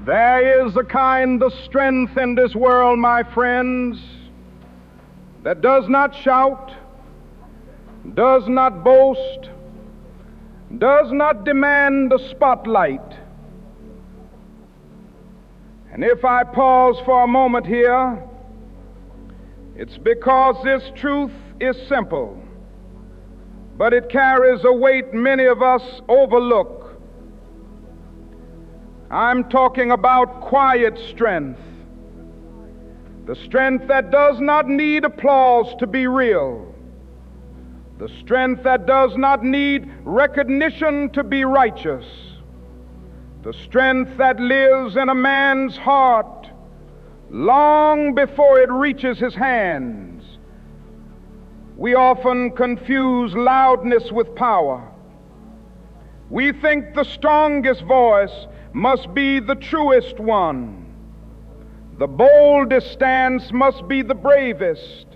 There is a kind of strength in this world, my friends, that does not shout, does not boast, does not demand the spotlight. And if I pause for a moment here, it's because this truth is simple, but it carries a weight many of us overlook. I'm talking about quiet strength, the strength that does not need applause to be real, the strength that does not need recognition to be righteous, the strength that lives in a man's heart long before it reaches his hands. We often confuse loudness with power. We think the strongest voice must be the truest one. The boldest stance must be the bravest.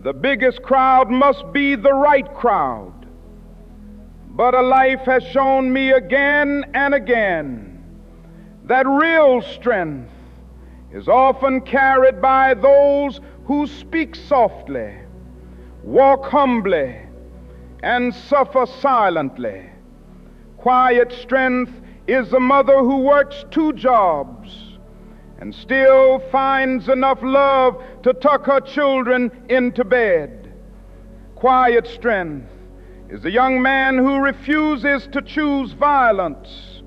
The biggest crowd must be the right crowd. But a life has shown me again and again that real strength is often carried by those who speak softly, walk humbly, and suffer silently. Quiet strength is the mother who works 2 jobs and still finds enough love to tuck her children into bed. Quiet strength is the young man who refuses to choose violence,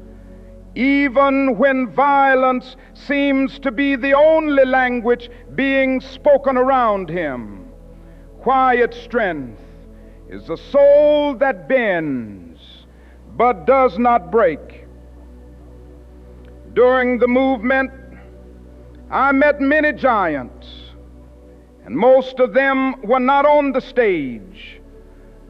even when violence seems to be the only language being spoken around him. Quiet strength is the soul that bends but does not break. During the movement, I met many giants, and most of them were not on the stage.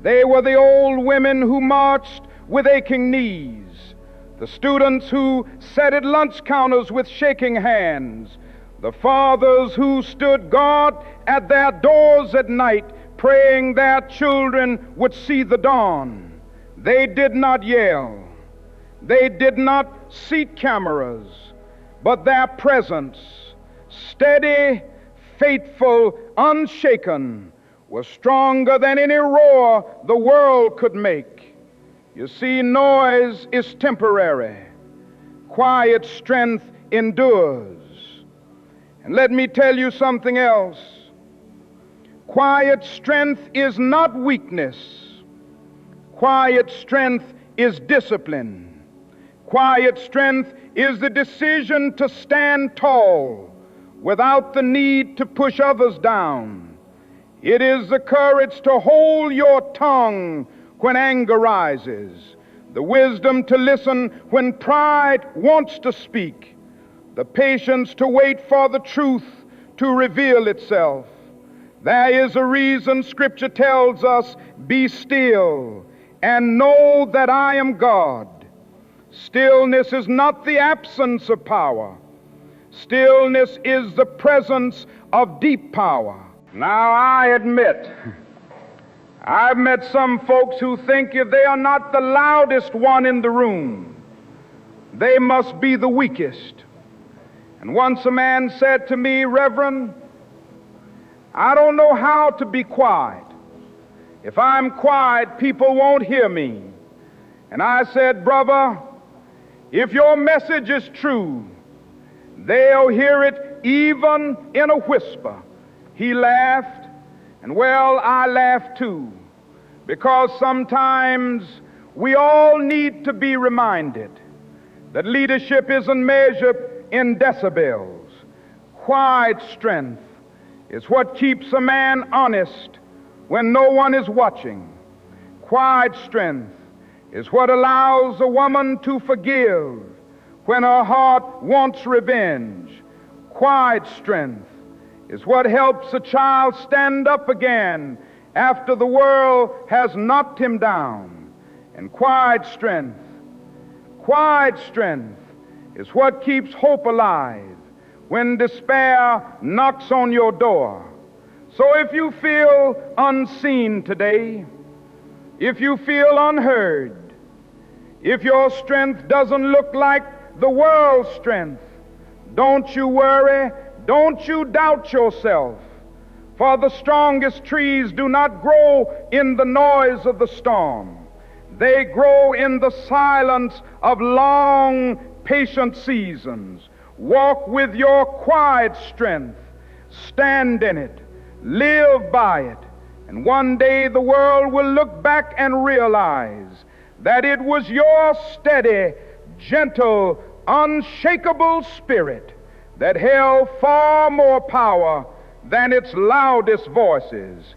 They were the old women who marched with aching knees, the students who sat at lunch counters with shaking hands, the fathers who stood guard at their doors at night praying their children would see the dawn. They did not yell. They did not seek cameras, but their presence, steady, faithful, unshaken, was stronger than any roar the world could make. You see, noise is temporary. Quiet strength endures. And let me tell you something else. Quiet strength is not weakness. Quiet strength is discipline. Quiet strength is the decision to stand tall without the need to push others down. It is the courage to hold your tongue when anger rises, the wisdom to listen when pride wants to speak, the patience to wait for the truth to reveal itself. There is a reason Scripture tells us, "Be still and know that I am God." Stillness is not the absence of power. Stillness is the presence of deep power. Now, I admit, I've met some folks who think if they are not the loudest one in the room, they must be the weakest. And once a man said to me, "Reverend, I don't know how to be quiet. If I'm quiet, people won't hear me." And I said, "Brother, if your message is true, they'll hear it even in a whisper." He laughed, and well, I laughed too, because sometimes we all need to be reminded that leadership isn't measured in decibels. Quiet strength is what keeps a man honest when no one is watching. Quiet strength is what allows a woman to forgive when her heart wants revenge. Quiet strength is what helps a child stand up again after the world has knocked him down. And quiet strength is what keeps hope alive when despair knocks on your door. So if you feel unseen today, if you feel unheard, if your strength doesn't look like the world's strength. Don't you worry, don't you doubt yourself, for the strongest trees do not grow in the noise of the storm. They grow in the silence of long, patient seasons. Walk with your quiet strength. Stand in it. Live by it. And one day the world will look back and realize that it was your steady, gentle, unshakable spirit that held far more power than its loudest voices.